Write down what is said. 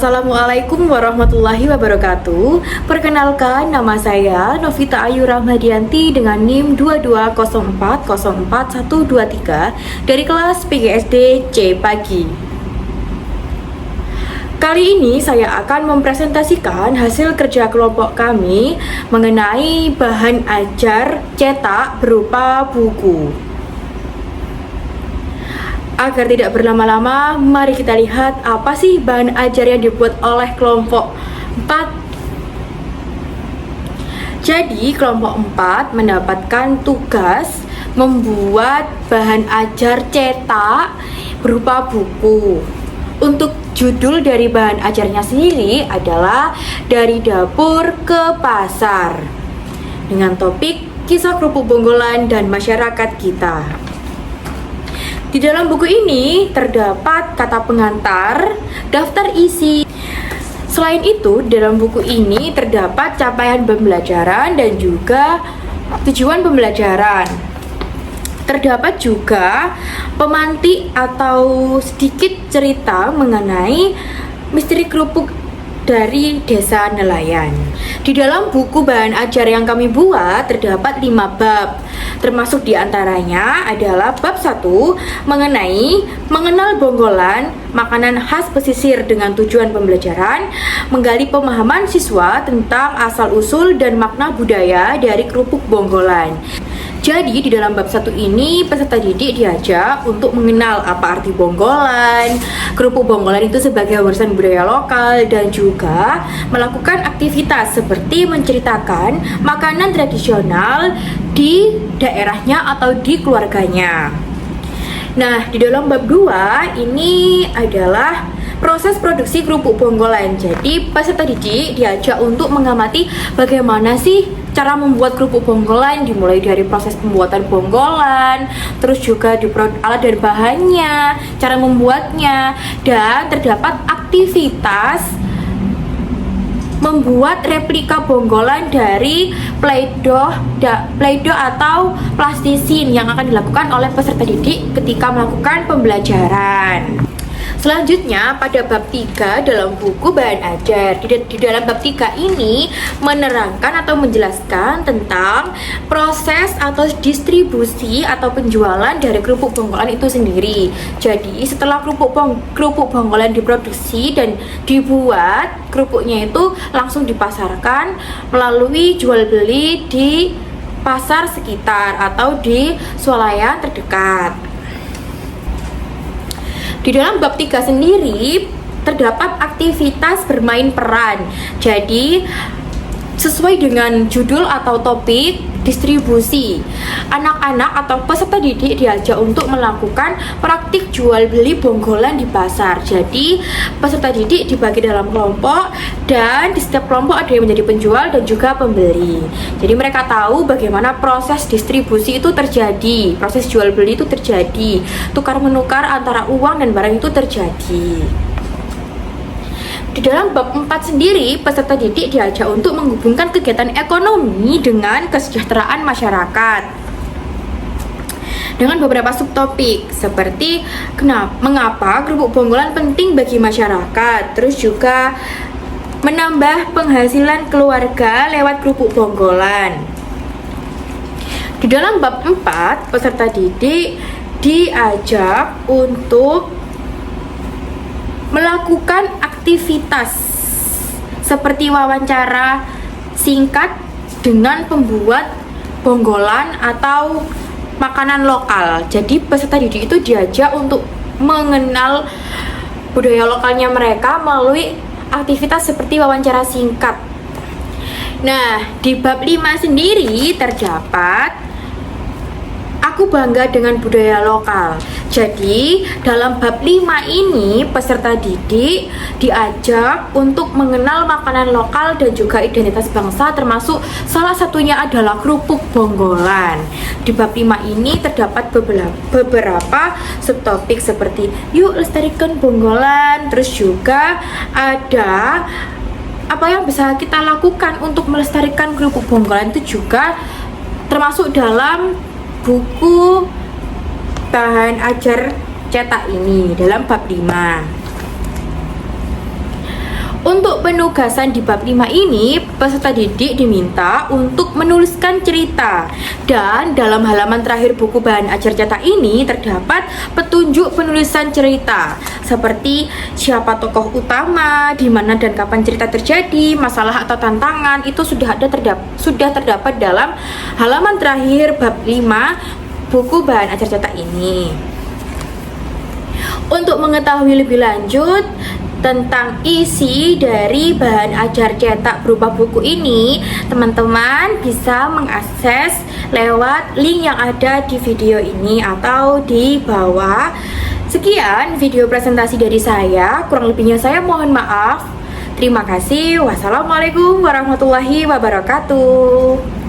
Assalamualaikum warahmatullahi wabarakatuh. Perkenalkan, nama saya Novita Ayu Rahmadianti dengan NIM 2204044123 dari kelas PGSD C Pagi. Kali ini saya akan mempresentasikan hasil kerja kelompok kami mengenai bahan ajar cetak berupa buku. Agar tidak berlama-lama, mari kita lihat apa sih bahan ajar yang dibuat oleh kelompok 4. Jadi, kelompok 4 mendapatkan tugas membuat bahan ajar cetak berupa buku. Untuk judul dari bahan ajarnya sendiri adalah Dari Dapur ke Pasar, dengan topik kisah kerupuk Bonggolan dan masyarakat kita. Di dalam buku ini terdapat kata pengantar, daftar isi. Selain itu, di dalam buku ini terdapat capaian pembelajaran dan juga tujuan pembelajaran. Terdapat juga pemantik atau sedikit cerita mengenai misteri kerupuk dari Desa Nelayan. Di dalam buku bahan ajar yang kami buat terdapat 5 bab. Termasuk diantaranya adalah bab 1 mengenai mengenal Bonggolan, makanan khas pesisir dengan tujuan pembelajaran, menggali pemahaman siswa tentang asal-usul dan makna budaya dari kerupuk Bonggolan. Jadi di dalam bab 1 ini peserta didik diajak untuk mengenal apa arti Bonggolan, kerupuk Bonggolan itu sebagai warisan budaya lokal, dan juga melakukan aktivitas seperti menceritakan makanan tradisional di daerahnya atau di keluarganya. Nah, di dalam bab 2 ini adalah proses produksi kerupuk Bonggolan. Jadi peserta didik diajak untuk mengamati bagaimana sih cara membuat kerupuk Bonggolan, dimulai dari proses pembuatan Bonggolan, terus juga di alat dan bahannya, cara membuatnya, dan terdapat aktivitas membuat replika Bonggolan dari Play-Doh atau plastisin yang akan dilakukan oleh peserta didik ketika melakukan pembelajaran. Selanjutnya pada bab 3 dalam buku bahan ajar. Di dalam bab 3 ini menerangkan atau menjelaskan tentang proses atau distribusi atau penjualan dari kerupuk Bonggolan itu sendiri. Jadi setelah kerupuk Bonggolan diproduksi dan dibuat, kerupuknya itu langsung dipasarkan melalui jual beli di pasar sekitar atau di swalayan terdekat. Di dalam bab 3 sendiri terdapat aktivitas bermain peran. Jadi sesuai dengan judul atau topik distribusi, anak-anak atau peserta didik diajak untuk melakukan praktik jual beli Bonggolan di pasar. Jadi peserta didik dibagi dalam kelompok, dan di setiap kelompok ada yang menjadi penjual dan juga pembeli. Jadi mereka tahu bagaimana proses distribusi itu terjadi, proses jual beli itu terjadi, tukar menukar antara uang dan barang itu terjadi. Di dalam bab 4 sendiri, peserta didik diajak untuk menghubungkan kegiatan ekonomi dengan kesejahteraan masyarakat dengan beberapa subtopik seperti mengapa kerupuk Bonggolan penting bagi masyarakat, terus juga menambah penghasilan keluarga lewat kerupuk Bonggolan. Di dalam bab 4, peserta didik diajak untuk melakukan aktivitas seperti wawancara singkat dengan pembuat Bonggolan atau makanan lokal. Jadi peserta didik itu diajak untuk mengenal budaya lokalnya mereka melalui aktivitas seperti wawancara singkat. Nah, di bab 5 sendiri terdapat Aku bangga dengan budaya lokal. Jadi, dalam bab 5 ini peserta didik diajak untuk mengenal makanan lokal dan juga identitas bangsa, termasuk salah satunya adalah kerupuk Bonggolan. Di bab 5 ini terdapat beberapa subtopik seperti yuk lestarikan Bonggolan, terus juga ada apa yang bisa kita lakukan untuk melestarikan kerupuk Bonggolan itu juga termasuk dalam buku bahan ajar cetak ini dalam bab 5. Untuk penugasan di bab 5 ini, peserta didik diminta untuk menuliskan cerita. Dan dalam halaman terakhir buku bahan ajar cetak ini terdapat petunjuk penulisan cerita seperti siapa tokoh utama, di mana dan kapan cerita terjadi, masalah atau tantangan itu sudah terdapat dalam halaman terakhir bab 5 buku bahan ajar cetak ini. Untuk mengetahui lebih lanjut tentang isi dari bahan ajar cetak berupa buku ini, teman-teman bisa mengakses lewat link yang ada di video ini atau di bawah. Sekian video presentasi dari saya, kurang lebihnya saya mohon maaf. Terima kasih. Wassalamualaikum warahmatullahi wabarakatuh.